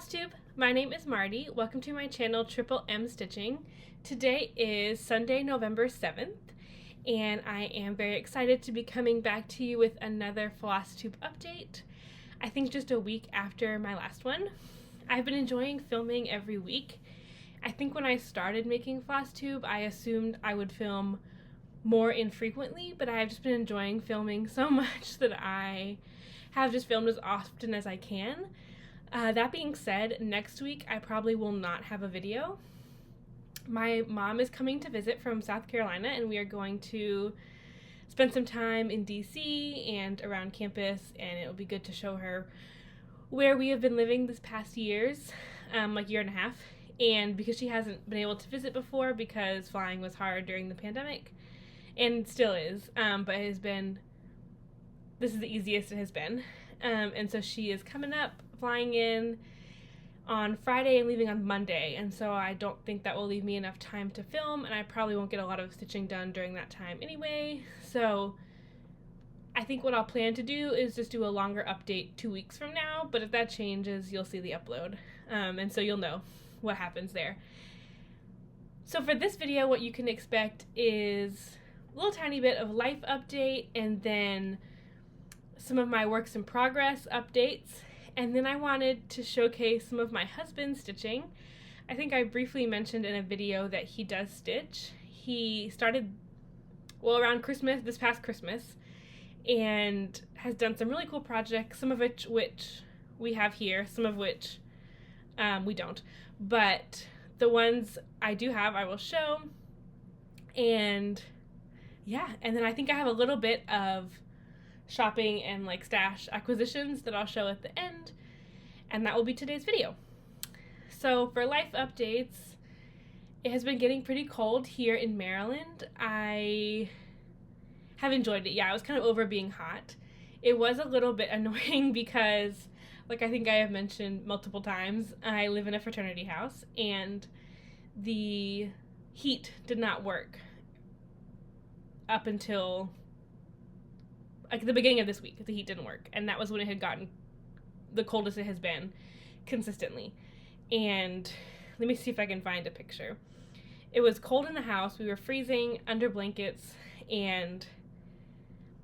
Flosstube, my name is Marty. Welcome to my channel Triple M Stitching. Today is Sunday, November 7th, and I am very excited to be coming back to you with another Flosstube update. I think just a week after my last one. I've been enjoying filming every week. I think when I started making Flosstube, I assumed I would film more infrequently, but I have just been enjoying filming so much that I have just filmed as often as I can. That being said, next week I probably will not have a video. My mom is coming to visit from South Carolina, and we are going to spend some time in DC and around campus, and it will be good to show her where we have been living this past years, like year and a half. And because she hasn't been able to visit before because flying was hard during the pandemic, and still is, but this is the easiest it has been. And so she is coming up, flying in on Friday and leaving on Monday, and so I don't think that will leave me enough time to film, and I probably won't get a lot of stitching done during that time anyway. So I think what I'll plan to do is just do a longer update 2 weeks from now, but if that changes, you'll see the upload, and so you'll know what happens there. So for this video, what you can expect is a little tiny bit of life update, and then some of my works in progress updates, and then I wanted to showcase some of my husband's stitching. I think I briefly mentioned in a video that he does stitch. He started, well, around Christmas, this past Christmas, and has done some really cool projects, some of which we have here, some of which we don't. But the ones I do have, I will show. And yeah, and then I think I have a little bit of shopping and like stash acquisitions that I'll show at the end, and that will be today's video. So for life updates, it has been getting pretty cold here in Maryland. I have enjoyed it. Yeah, I was kind of over being hot. It was a little bit annoying because, like I think I have mentioned multiple times, I live in a fraternity house, and the heat did not work up until like the beginning of this week. The heat didn't work, and that was when it had gotten the coldest it has been consistently. And let me see if I can find a picture. It was cold in the house. We were freezing under blankets, and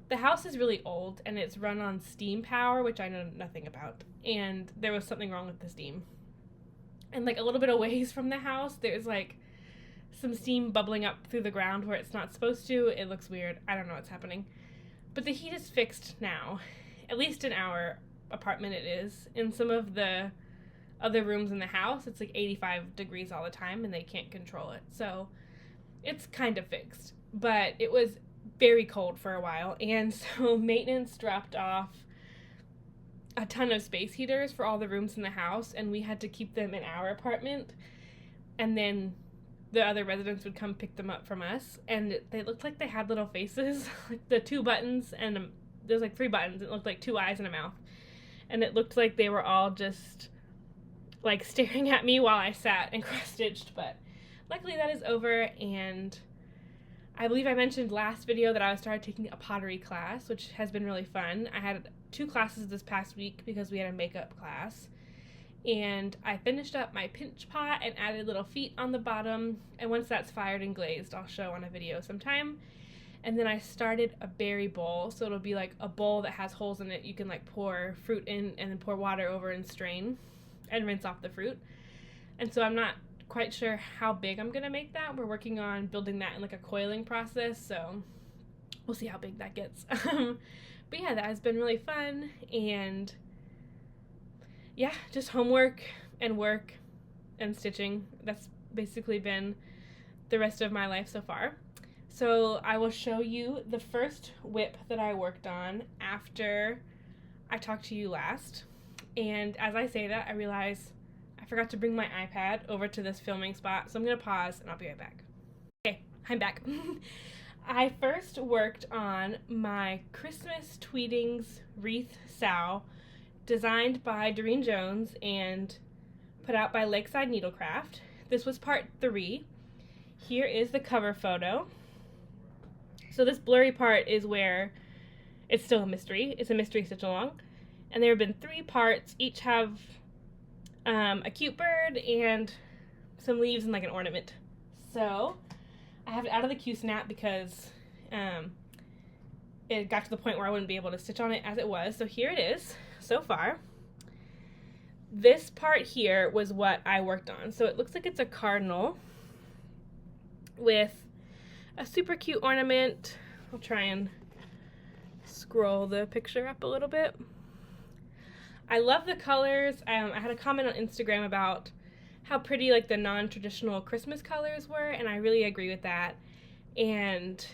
the house is really old, and it's run on steam power, which I know nothing about, and there was something wrong with the steam. And like a little bit of ways from the house, there's like some steam bubbling up through the ground where it's not supposed to. It looks weird. I don't know what's happening. But the heat is fixed now. At least in our apartment it is. In some of the other rooms in the house, it's like 85 degrees all the time, and they can't control it. So it's kind of fixed. But it was very cold for a while, and so maintenance dropped off a ton of space heaters for all the rooms in the house, and we had to keep them in our apartment, and then the other residents would come pick them up from us, and they looked like they had little faces, like the two buttons, and there's like 3 buttons. It looked like 2 eyes and a mouth, and it looked like they were all just like staring at me while I sat and cross-stitched. But luckily that is over, and I believe I mentioned last video that I started taking a pottery class, which has been really fun. I had 2 classes this past week because we had a makeup class. And I finished up my pinch pot and added little feet on the bottom, and once that's fired and glazed, I'll show on a video sometime. And then I started a berry bowl, so it'll be like a bowl that has holes in it. You can like pour fruit in and then pour water over and strain and rinse off the fruit. And so I'm not quite sure how big I'm gonna make that. We're working on building that in like a coiling process, so we'll see how big that gets. But yeah, that has been really fun, and yeah, just homework and work and stitching. That's basically been the rest of my life so far. So I will show you the first whip that I worked on after I talked to you last. And as I say that, I realize I forgot to bring my iPad over to this filming spot, so I'm going to pause and I'll be right back. Okay, I'm back. I first worked on my Christmas Tweetings Wreath Sow, designed by Doreen Jones and put out by Lakeside Needlecraft. This was part 3. Here is the cover photo. So this blurry part is where it's still a mystery. It's a mystery stitch along. And there have been 3 parts. Each have a cute bird, and some leaves and like an ornament. So I have it out of the Q-snap because it got to the point where I wouldn't be able to stitch on it as it was. So here it is so far. This part here was what I worked on. So it looks like it's a cardinal with a super cute ornament. I'll try and scroll the picture up a little bit. I love the colors. I had a comment on Instagram about how pretty like the non-traditional Christmas colors were, and I really agree with that. And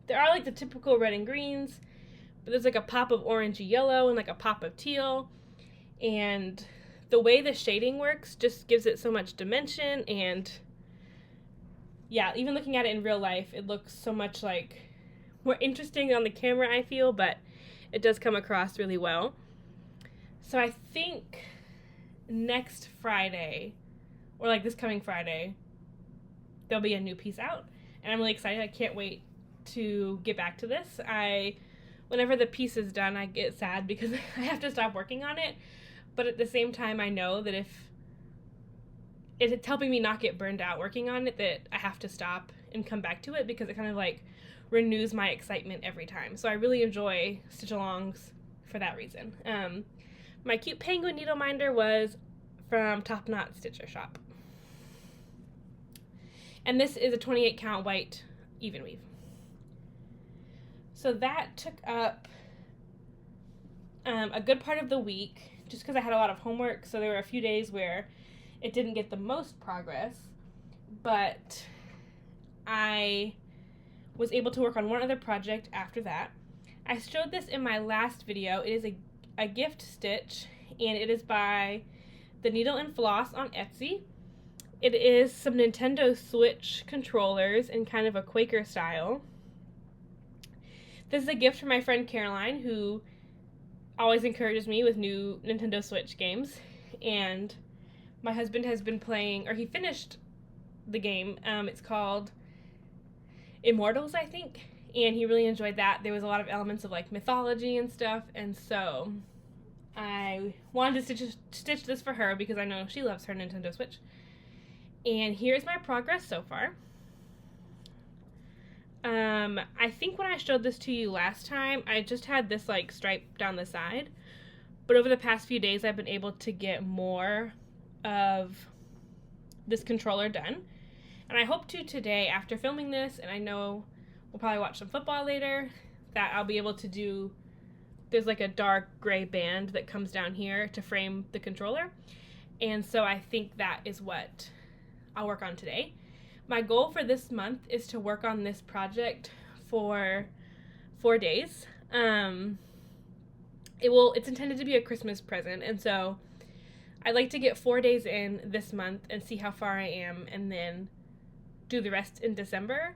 there are like the typical red and greens, but there's like a pop of orangey yellow and like a pop of teal. And the way the shading works just gives it so much dimension, and yeah, even looking at it in real life, it looks so much like more interesting on the camera, I feel, but it does come across really well. So I think next Friday, or like this coming Friday, there'll be a new piece out, and I'm really excited. I can't wait to get back to this. Whenever the piece is done, I get sad because I have to stop working on it, but at the same time, I know that if it's helping me not get burned out working on it, that I have to stop and come back to it because it kind of like renews my excitement every time. So I really enjoy stitch-alongs for that reason. My cute penguin needle minder was from Top Knot Stitcher Shop. And this is a 28 count white even weave. So that took up a good part of the week just because I had a lot of homework. So there were a few days where it didn't get the most progress, but I was able to work on one other project after that. I showed this in my last video. It is a gift stitch, and it is by The Needle and Floss on Etsy. It is some Nintendo Switch controllers in kind of a Quaker style. This is a gift from my friend Caroline, who always encourages me with new Nintendo Switch games, and my husband has been playing, or he finished the game. It's called Immortals, I think, and he really enjoyed that. There was a lot of elements of like mythology and stuff, and so I wanted to stitch this for her because I know she loves her Nintendo Switch. And here's my progress so far. I think when I showed this to you last time, I just had this like stripe down the side, but over the past few days I've been able to get more of this controller done, and I hope to today after filming this, and I know we'll probably watch some football later, that I'll be able to do, there's like a dark gray band that comes down here to frame the controller, and so I think that is what I'll work on today. My goal for this month is to work on this project for 4 days. It's intended to be a Christmas present, and so I'd like to get 4 days in this month and see how far I am, and then do the rest in December.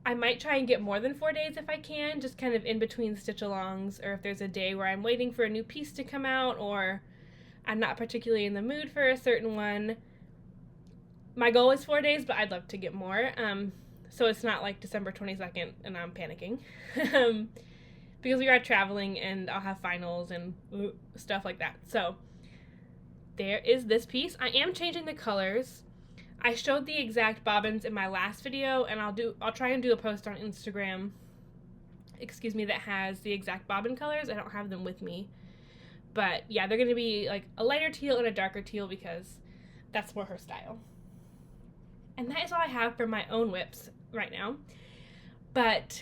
I might try and get more than 4 days if I can, just kind of in between stitch-alongs, or if there's a day where I'm waiting for a new piece to come out, or I'm not particularly in the mood for a certain one. My goal is 4 days, but I'd love to get more, so it's not like December 22nd and I'm panicking. Because we are traveling and I'll have finals and stuff like that. So there is this piece. I am changing the colors. I showed the exact bobbins in my last video, and I'll try and do a post on Instagram, that has the exact bobbin colors. I don't have them with me. But yeah, they're going to be like a lighter teal and a darker teal because that's more her style. And that is all I have for my own whips right now. But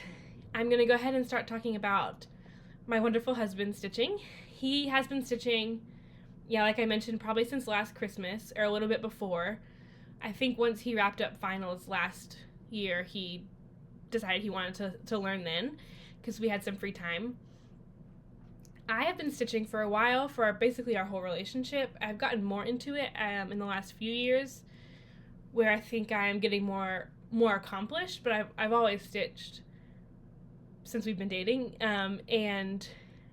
I'm going to go ahead and start talking about my wonderful husband's stitching. He has been stitching, like I mentioned, probably since last Christmas, or a little bit before. I think once he wrapped up finals last year, he decided he wanted to learn then, because we had some free time. I have been stitching for a while, for basically our whole relationship. I've gotten more into it in the last few years, where I think I'm getting more accomplished, but I've always stitched since we've been dating, and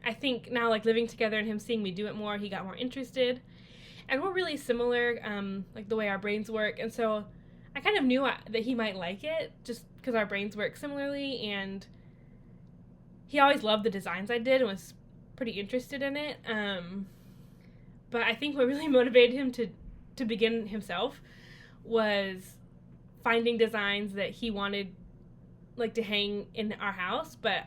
I think now, like, living together and him seeing me do it more, he got more interested, and we're really similar, like the way our brains work, and so I kind of knew that he might like it, just because our brains work similarly, and he always loved the designs I did and was pretty interested in it, But I think what really motivated him to begin himself was finding designs that he wanted like to hang in our house, but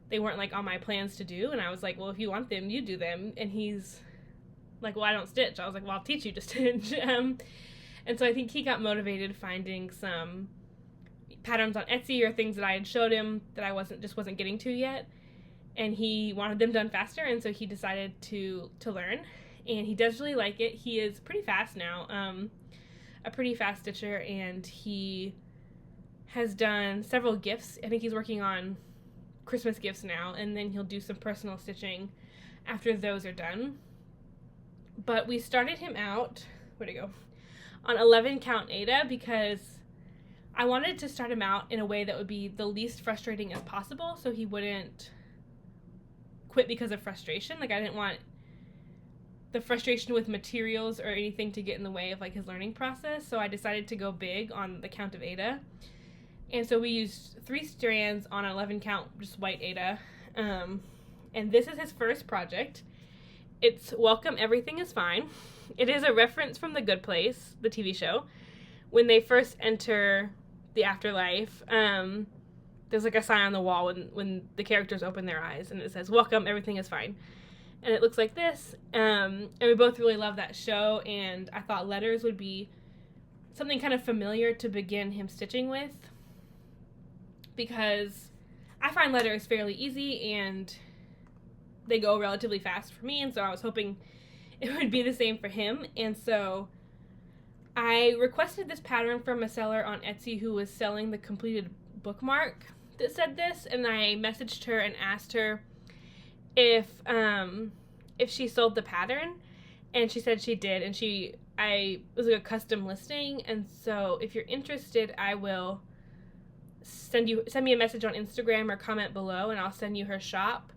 they weren't like on my plans to do. And I was like, well, if you want them, you do them. And he's like, well, I don't stitch. I was like, well, I'll teach you to stitch. And so I think he got motivated finding some patterns on Etsy or things that I had showed him that I wasn't getting to yet. And he wanted them done faster, and so he decided to learn. And he does really like it. He is pretty fast now, a pretty fast stitcher, and he has done several gifts. I think he's working on Christmas gifts now, and then he'll do some personal stitching after those are done. But we started him out, where'd it go? On 11 count Aida, because I wanted to start him out in a way that would be the least frustrating as possible, so he wouldn't quit because of frustration. Like, I didn't want the frustration with materials or anything to get in the way of like his learning process, so I decided to go big on the count of Aida. And so we used 3 strands on an 11 count just white Aida, and this is his first project. It's Welcome Everything is Fine. It is a reference from The Good Place, the TV show. When they first enter the afterlife, there's like a sign on the wall when the characters open their eyes, and it says, Welcome, everything is fine. And it looks like this. And we both really love that show, and I thought letters would be something kind of familiar to begin him stitching with, because I find letters fairly easy, and they go relatively fast for me, and so I was hoping it would be the same for him. And so I requested this pattern from a seller on Etsy who was selling the completed bookmark that said this, and I messaged her and asked her if she sold the pattern, and she said she did, and it was like a custom listing. And so if you're interested, I will send me a message on Instagram or comment below, and I'll send you her shop.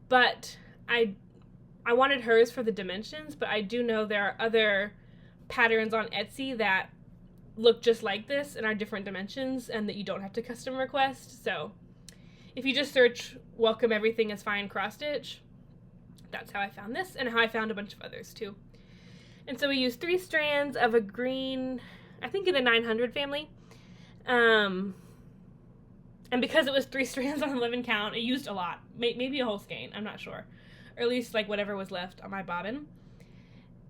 But I wanted hers for the dimensions, but I do know there are other patterns on Etsy that look just like this and are different dimensions, and that you don't have to custom request. So if you just search Welcome Everything is Fine cross stitch, that's how I found this, and how I found a bunch of others too. And so we used 3 strands of a green, I think in the 900 family. And because it was 3 strands on 11 count, it used a lot. Maybe a whole skein, I'm not sure. Or at least like whatever was left on my bobbin.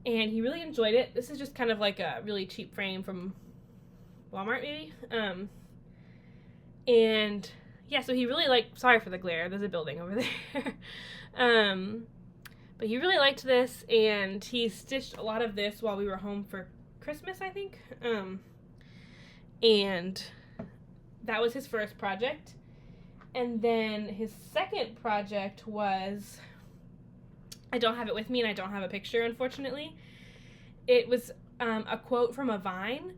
And he really enjoyed it. This is just kind of like a really cheap frame from Walmart maybe. And yeah, so he really liked, sorry for the glare, there's a building over there. But he really liked this, and he stitched a lot of this while we were home for Christmas, I think. And that was his first project. And then his second project was, I don't have it with me, and I don't have a picture, unfortunately. It was a quote from a vine.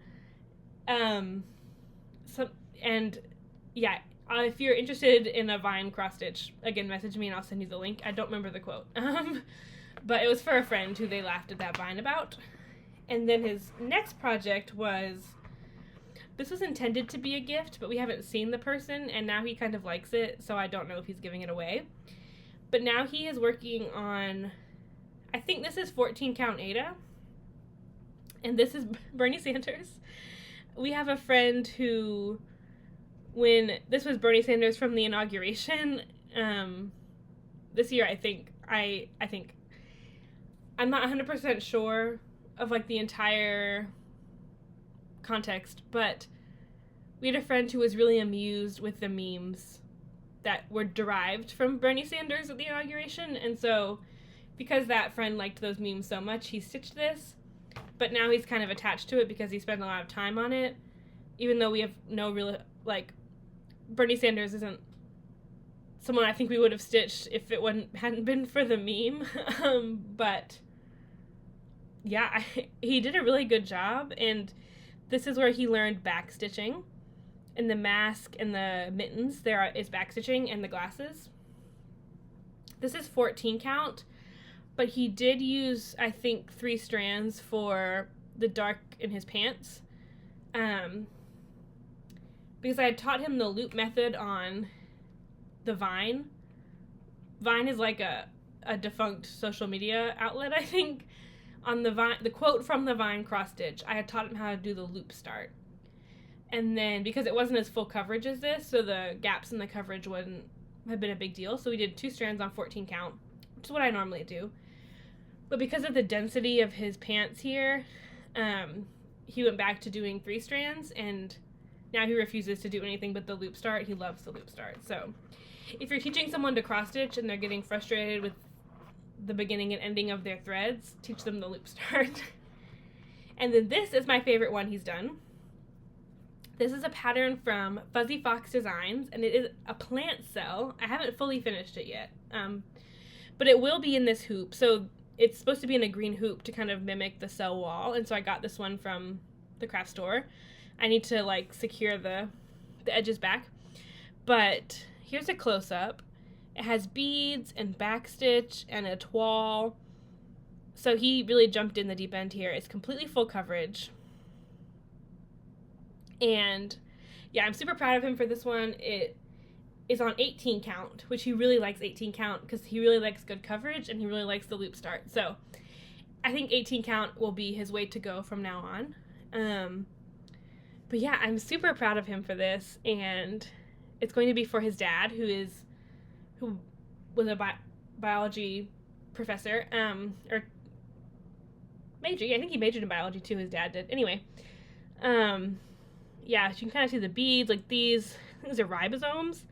If you're interested in a vine cross stitch, again, message me and I'll send you the link. I don't remember the quote. But it was for a friend who they laughed at that vine about. And then his next project this was intended to be a gift, but we haven't seen the person, and now he kind of likes it, so I don't know if he's giving it away. But now he is working on, I think this is 14 count Aida, and this is Bernie Sanders. We have a friend who, when this was Bernie Sanders from the inauguration, this year, I think, I'm not 100% sure of like the entire context, but we had a friend who was really amused with the memes that were derived from Bernie Sanders at the inauguration, and so because that friend liked those memes so much, he stitched this, but now he's kind of attached to it because he spent a lot of time on it, even though we have no real, like, Bernie Sanders isn't someone I think we would have stitched if it hadn't been for the meme. But yeah, he did a really good job, and this is where he learned back stitching. In the mask and the mittens, there is back stitching, and the glasses. This is 14 count, but he did use, I think, 3 strands for the dark in his pants. Because I had taught him the loop method on the vine. Vine is like a a defunct social media outlet, I think, on the Vine, the quote from the Vine cross stitch. I had taught him how to do the loop start. And then, because it wasn't as full coverage as this, so the gaps in the coverage wouldn't have been a big deal. So we did 2 strands on 14 count, which is what I normally do. But because of the density of his pants here, he went back to doing 3 strands, and now he refuses to do anything but the loop start. He loves the loop start. So if you're teaching someone to cross stitch and they're getting frustrated with the beginning and ending of their threads, teach them the loop start. And then this is my favorite one he's done. This is a pattern from Fuzzy Fox Designs, and it is a plant cell. I haven't fully finished it yet, but it will be in this hoop. So it's supposed to be in a green hoop to kind of mimic the cell wall, and so I got this one from the craft store. I need to like secure the edges back, but here's a close-up. It has beads and backstitch and a toile, so he really jumped in the deep end here. It's completely full coverage, and yeah, I'm super proud of him for this one. It is on 18 count, which he really likes 18 count because he really likes good coverage and he really likes the loop start. So I think 18 count will be his way to go from now on. But yeah, I'm super proud of him for this, and it's going to be for his dad, who was a biology professor, or major. I think he majored in biology too. His dad did. Anyway, yeah, so you can kind of see the beads, like these are ribosomes,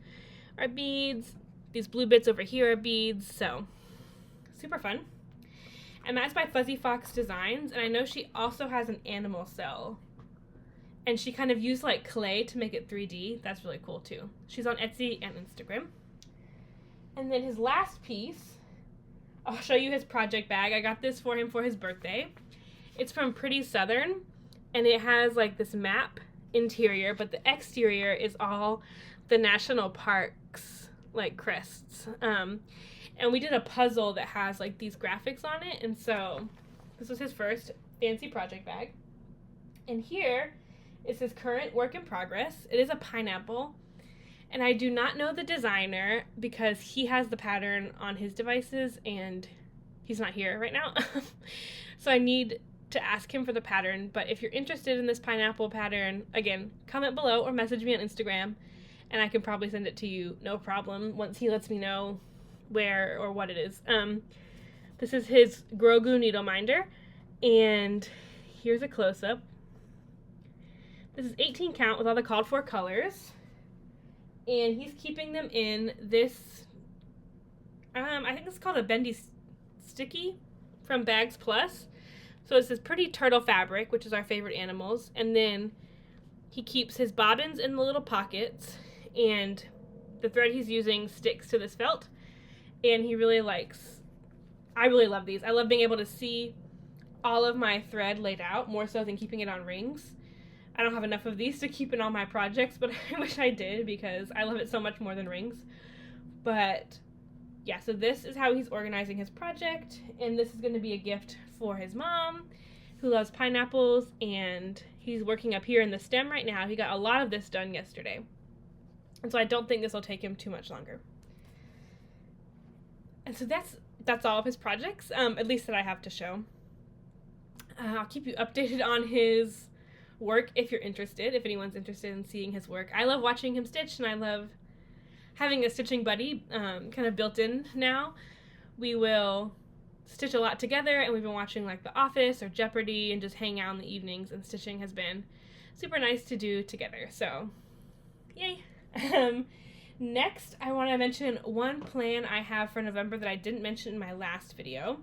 are beads. These blue bits over here are beads. So super fun. And that's by Fuzzy Fox Designs, and I know she also has an animal cell. And she kind of used like clay to make it 3D. That's really cool too. She's on Etsy and Instagram. And then his last piece, I'll show you his project bag. I got this for him for his birthday. It's from Pretty Southern, and it has like this map interior, but the exterior is all the national parks like crests. And we did a puzzle that has like these graphics on it, and so this was his first fancy project bag. And here is his current work in progress. It is a pineapple, and I do not know the designer because he has the pattern on his devices and he's not here right now. So I need to ask him for the pattern. But if you're interested in this pineapple pattern, again, comment below or message me on Instagram, and I can probably send it to you, no problem, once he lets me know where or what it is. This is his Grogu needle minder, and here's a close-up. This is 18 count with all the called for colors, and he's keeping them in this, I think it's called a bendy sticky from Bags Plus. So it's this pretty turtle fabric, which is our favorite animals, and then he keeps his bobbins in the little pockets, and the thread he's using sticks to this felt, and he really likes, I really love these. I love being able to see all of my thread laid out, more so than keeping it on rings. I don't have enough of these to keep in all my projects, but I wish I did because I love it so much more than rings. But yeah, so this is how he's organizing his project, and this is going to be a gift for his mom, who loves pineapples, and he's working up here in the stem right now. He got a lot of this done yesterday, and so I don't think this will take him too much longer. And so that's all of his projects, at least that I have to show. I'll keep you updated on his work if you're interested, if anyone's interested in seeing his work. I love watching him stitch, and I love having a stitching buddy kind of built in now. We will stitch a lot together, and we've been watching like The Office or Jeopardy and just hang out in the evenings, and stitching has been super nice to do together. So yay. Next, I want to mention one plan I have for November that I didn't mention in my last video.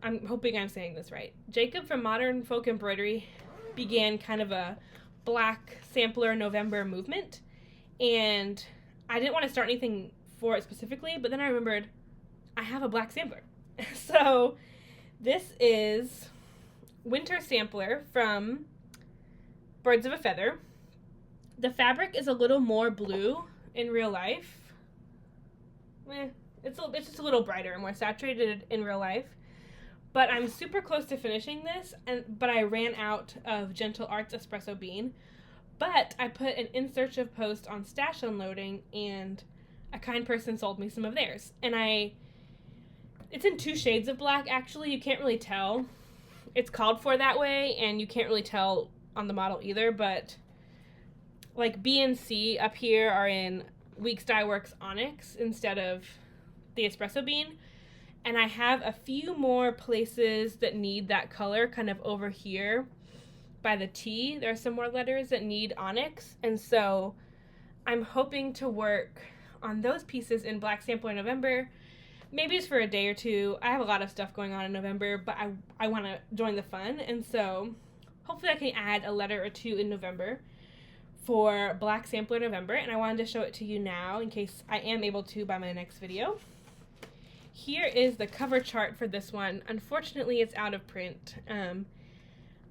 I'm hoping I'm saying this right. Jacob from Modern Folk Embroidery began kind of a black sampler November movement, and I didn't want to start anything for it specifically, but then I remembered I have a black sampler. So this is Winter Sampler from Birds of a Feather. The fabric is a little more blue in real life. It's just a little brighter and more saturated in real life. But I'm super close to finishing this, but I ran out of Gentle Arts Espresso Bean. But I put an In Search of post on Stash Unloading, and a kind person sold me some of theirs. And it's in 2 shades of black, actually. You can't really tell. It's called for that way, and you can't really tell on the model either, but like B and C up here are in Weeks Dye Works Onyx instead of the espresso bean. And I have a few more places that need that color kind of over here by the T. There are some more letters that need onyx, and so I'm hoping to work on those pieces in Black Sampler in November, maybe just for a day or two. I have a lot of stuff going on in November, but I want to join the fun, and so hopefully I can add a letter or two in November for Black Sampler November, and I wanted to show it to you now in case I am able to by my next video. Here is the cover chart for this one. Unfortunately, it's out of print.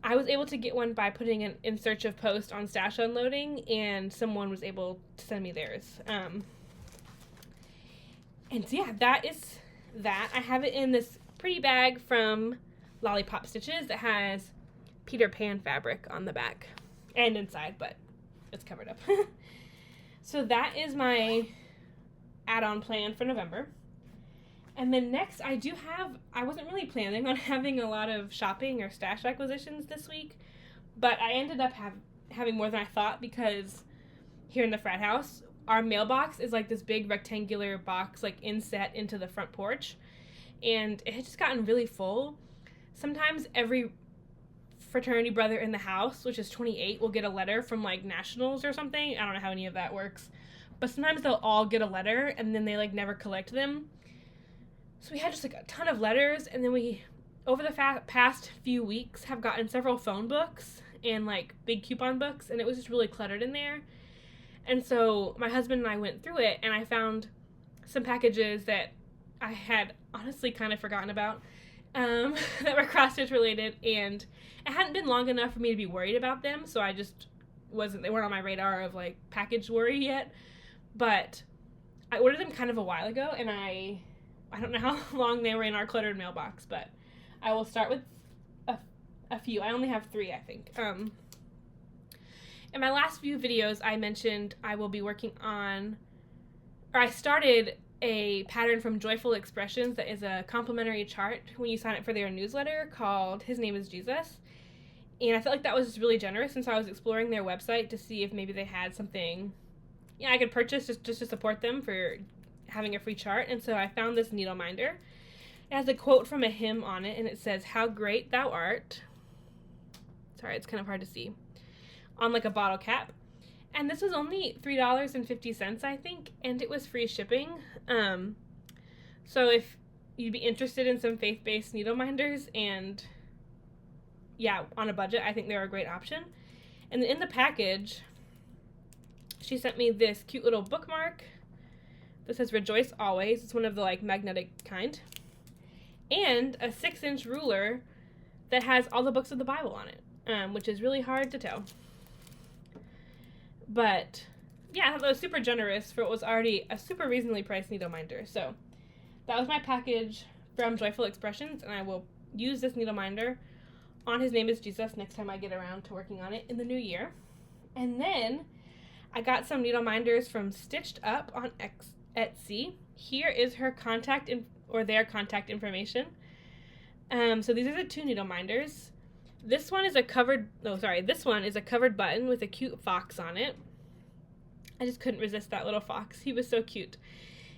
I was able to get one by putting an in search of post on Stash Unloading, and someone was able to send me theirs. And so yeah, that is that. I have it in this pretty bag from Lollipop Stitches that has Peter Pan fabric on the back and inside, but it's covered up. So that is my add-on plan for November. And then next, I wasn't really planning on having a lot of shopping or stash acquisitions this week, but I ended up having more than I thought because here in the frat house, our mailbox is like this big rectangular box like inset into the front porch, and it had just gotten really full. Sometimes every fraternity brother in the house, which is 28, will get a letter from like nationals or something. I don't know how any of that works, but sometimes they'll all get a letter and then they like never collect them. So we had just like a ton of letters, and then we, over the past few weeks, have gotten several phone books and like big coupon books, and it was just really cluttered in there. And so my husband and I went through it, and I found some packages that I had honestly kind of forgotten about that were cross-stitch related, and it hadn't been long enough for me to be worried about them, so I just they weren't on my radar of like package worry yet. But I ordered them kind of a while ago, and I don't know how long they were in our cluttered mailbox, but I will start with a few. I only have 3, I think. In my last few videos, I mentioned I will be working on, or I started a pattern from Joyful Expressions that is a complimentary chart when you sign up for their newsletter called His Name is Jesus. And I felt like that was just really generous, since I was exploring their website to see if maybe they had something I could purchase just to support them for having a free chart. And so I found this needle minder. It has a quote from a hymn on it, and it says, "How great thou art." Sorry, it's kind of hard to see. On like a bottle cap. And this was only $3.50, I think, and it was free shipping. So if you'd be interested in some faith-based needle minders and on a budget, I think they're a great option. And in the package, she sent me this cute little bookmark. This says Rejoice Always. It's one of the like magnetic kind. And a 6-inch ruler that has all the books of the Bible on it, which is really hard to tell. But yeah, I thought that was super generous for what was already a super reasonably priced needle minder. So that was my package from Joyful Expressions, and I will use this needle minder on His Name is Jesus next time I get around to working on it in the new year. And then I got some needle minders from Stitched Up on Etsy. Here is her their contact information. So these are the 2 needle minders. This one is a covered button with a cute fox on it. I just couldn't resist that little fox. He was so cute.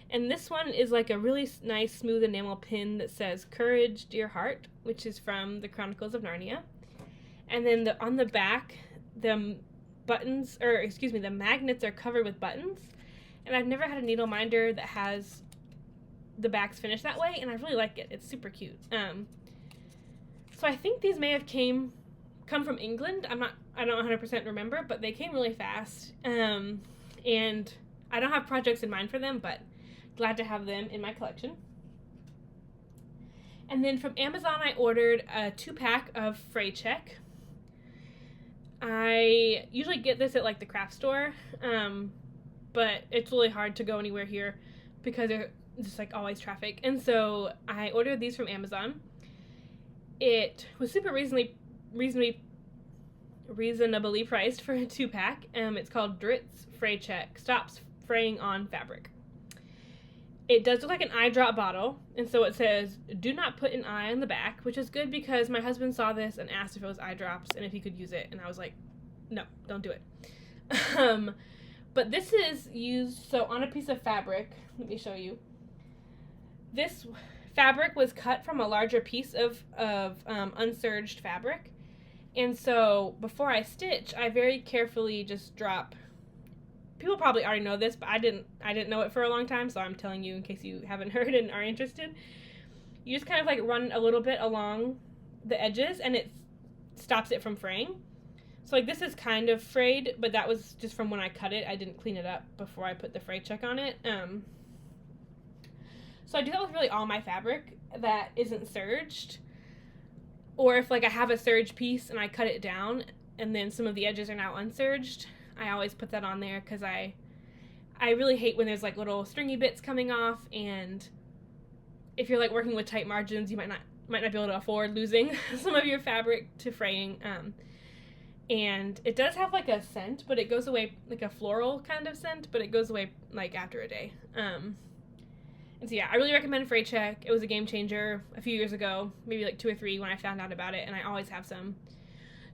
And this one is like a really nice smooth enamel pin that says Courage, Dear Heart, which is from the Chronicles of Narnia. And then on the back, the magnets are covered with buttons. And I've never had a needle minder that has the backs finished that way, and I really like it. It's super cute. So I think these may have come from England. I don't 100% remember, but they came really fast. And I don't have projects in mind for them, but glad to have them in my collection. And then from Amazon, I ordered a 2-pack of Fray Check. I usually get this at like the craft store, but it's really hard to go anywhere here because there's just like always traffic. And so I ordered these from Amazon. It was super reasonably priced for a 2-pack. It's called Dritz Fray Check Stops Fraying on Fabric. It does look like an eye drop bottle, and so it says, do not put an eye on the back, which is good because my husband saw this and asked if it was eye drops and if he could use it, and I was like, no, don't do it. But this is used, so on a piece of fabric, let me show you. This fabric was cut from a larger piece of unserged fabric, and so before I stitch, I very carefully just drop. People probably already know this, but I didn't know it for a long time, so I'm telling you in case you haven't heard and are interested. You just kind of like run a little bit along the edges, and it stops it from fraying. So like this is kind of frayed, but that was just from when I cut it. I didn't clean it up before I put the fray check on it. So I do that with really all my fabric that isn't serged. Or if like I have a serged piece and I cut it down and then some of the edges are now unserged, I always put that on there because I really hate when there's like little stringy bits coming off, and if you're like working with tight margins, you might not be able to afford losing some of your fabric to fraying. And it does have like a scent, but it goes away, like a floral kind of scent, but it goes away like after a day. And so yeah, I really recommend Fray Check. It was a game changer a few years ago, maybe like 2 or 3 when I found out about it, and I always have some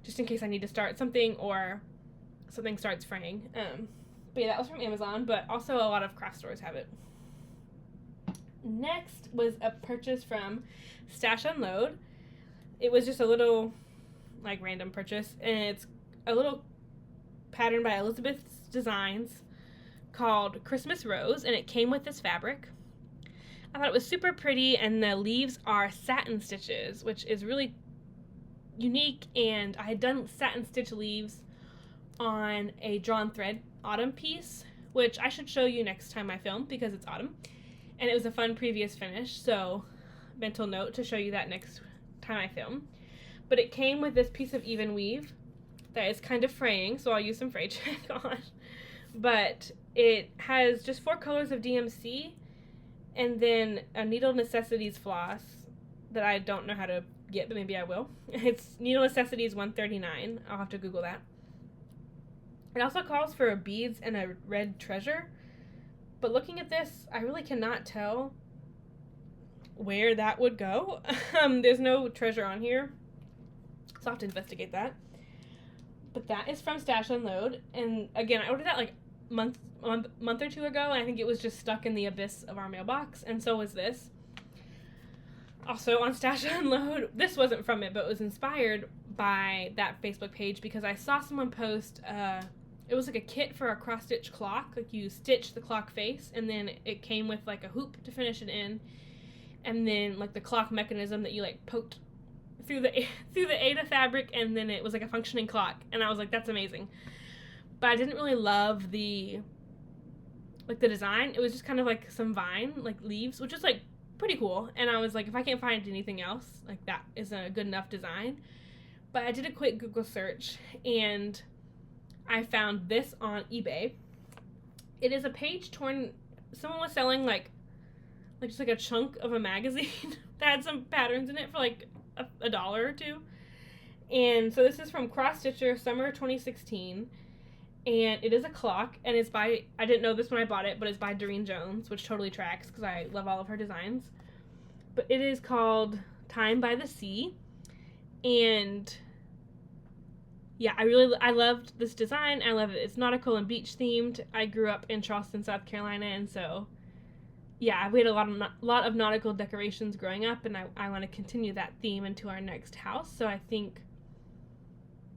just in case I need to start something or something starts fraying. But yeah, that was from Amazon, but also a lot of craft stores have it. Next was a purchase from Stash Unload. It was just a little like random purchase, and it's a little pattern by Elizabeth's Designs called Christmas Rose, and it came with this fabric. I thought it was super pretty, and the leaves are satin stitches, which is really unique, and I had done satin stitch leaves on a drawn thread autumn piece, which I should show you next time I film because it's autumn, and it was a fun previous finish, so mental note to show you that next time I film. But it came with this piece of even weave that is kind of fraying, so I'll use some fray check on. But it has just 4 colors of DMC and then a Needle Necessities floss that I don't know how to get, but maybe I will. It's Needle Necessities 139. I'll have to Google that. It also calls for beads and a red treasure, but looking at this, I really cannot tell where that would go. There's no treasure on here, so I'll have to investigate that. But that is from Stash Unload, and again, I ordered that like a month or 2 ago, and I think it was just stuck in the abyss of our mailbox, and so was this. Also on Stash Unload, this wasn't from it, but it was inspired by that Facebook page because I saw someone post, it was like a kit for a cross-stitch clock. Like you stitch the clock face, and then it came with like a hoop to finish it in, and then like the clock mechanism that you like poked through the Ada fabric, and then it was like a functioning clock, and I was like, that's amazing. But I didn't really love the design. It was just kind of like some vine, like leaves, which is like pretty cool, and I was like, if I can't find anything else, like that is a good enough design. But I did a quick Google search, and I found this on eBay. It is a page torn. Someone was selling like just like a chunk of a magazine that had some patterns in it for like $1 or $2. And so this is from Cross Stitcher Summer 2016, and it is a clock, and it's by, I didn't know this when I bought it, but it's by Doreen Jones, which totally tracks because I love all of her designs. But it is called Time by the Sea, and yeah, I loved this design. I love it. It's nautical and beach themed. I grew up in Charleston, South Carolina, and so yeah, we had a lot of nautical decorations growing up, and I want to continue that theme into our next house. So I think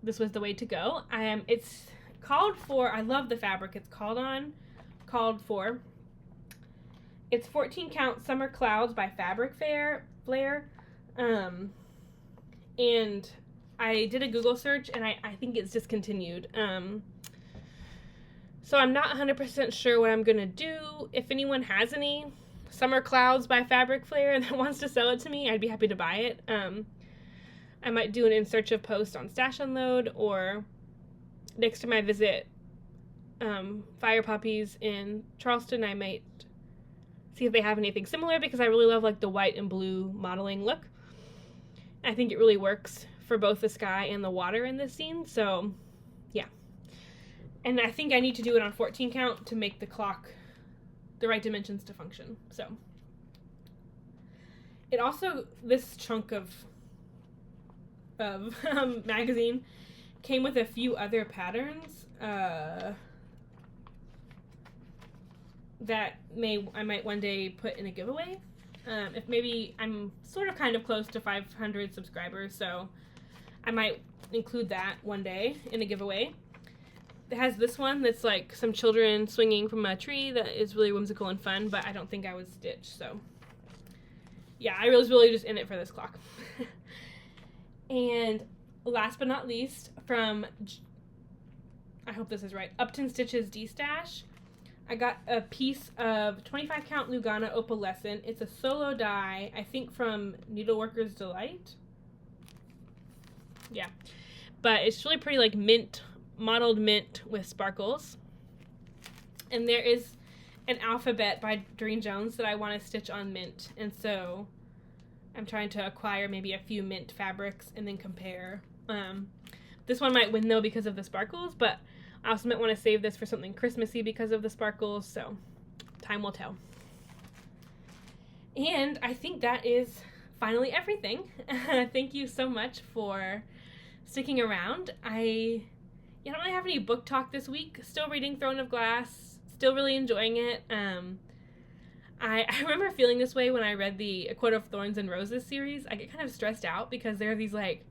this was the way to go. It's called for, I love the fabric it's called for. It's 14 count Summer Clouds by Fabric Flare. And I did a Google search, and I think it's discontinued. So I'm not 100% sure what I'm going to do. If anyone has any Summer Clouds by Fabric Flare that wants to sell it to me, I'd be happy to buy it. I might do an in search of post on Stash Unload, or next time I visit Fire Puppies in Charleston, I might see if they have anything similar, because I really love like the white and blue modeling look. I think it really works for both the sky and the water in this scene, so yeah. And I think I need to do it on 14 count to make the clock the right dimensions to function. So it also, this chunk of magazine came with a few other patterns that I might one day put in a giveaway. If maybe I'm sort of kind of close to 500 subscribers, so I might include that one day in a giveaway. It has this one that's like some children swinging from a tree that is really whimsical and fun, but I don't think I would stitch, so yeah, I was really just in it for this clock. And last but not least, from, I hope this is right, Upton Stitches D-Stash, I got a piece of 25 count Lugana opalescent. It's a solo die, I think from Needleworker's Delight. Yeah, but it's really pretty, like mint, mottled mint with sparkles. And there is an alphabet by Doreen Jones that I want to stitch on mint, and so I'm trying to acquire maybe a few mint fabrics and then compare. This one might win though because of the sparkles, but I also might want to save this for something Christmassy because of the sparkles, so time will tell. And I think that is finally everything. Thank you so much for sticking around. I don't really have any book talk this week. Still reading Throne of Glass, still really enjoying it. I remember feeling this way when I read the A Court of Thorns and Roses series. I get kind of stressed out because there are these like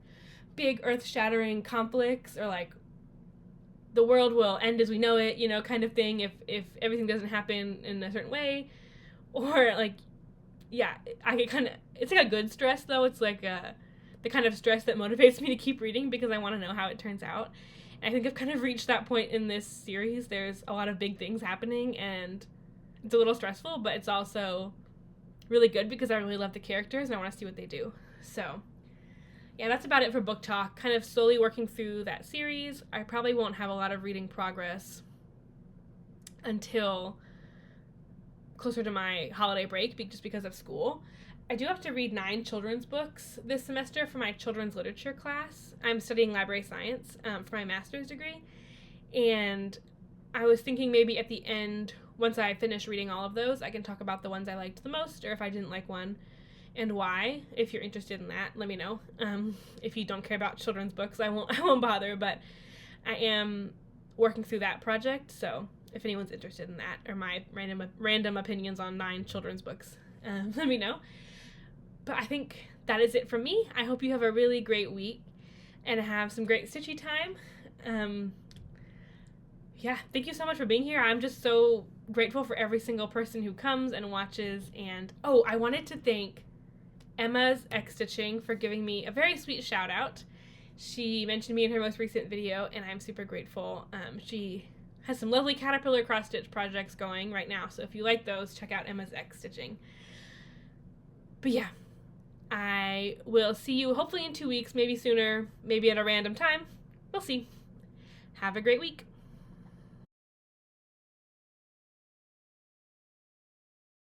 big earth-shattering conflicts, or like the world will end as we know it, you know, kind of thing, if everything doesn't happen in a certain way. Or like, yeah, I get kind of, it's like a good stress though. It's like the kind of stress that motivates me to keep reading because I want to know how it turns out. And I think I've kind of reached that point in this series. There's a lot of big things happening and it's a little stressful, but it's also really good because I really love the characters and I want to see what they do. So yeah, that's about it for book talk. Kind of slowly working through that series. I probably won't have a lot of reading progress until closer to my holiday break, just because of school. I do have to read 9 children's books this semester for my children's literature class. I'm studying library science for my master's degree, and I was thinking maybe at the end, once I finish reading all of those, I can talk about the ones I liked the most, or if I didn't like one, and why. If you're interested in that, let me know. If you don't care about children's books, I won't bother, but I am working through that project, so if anyone's interested in that, or my random opinions on 9 children's books, let me know. But I think that is it from me. I hope you have a really great week and have some great stitchy time. Yeah, thank you so much for being here. I'm just so grateful for every single person who comes and watches. And oh, I wanted to thank Emma's X Stitching for giving me a very sweet shout out. She mentioned me in her most recent video, and I'm super grateful. She has some lovely caterpillar cross stitch projects going right now, so if you like those, check out Emma's X Stitching. But yeah, I will see you hopefully in 2 weeks, maybe sooner, maybe at a random time. We'll see. Have a great week.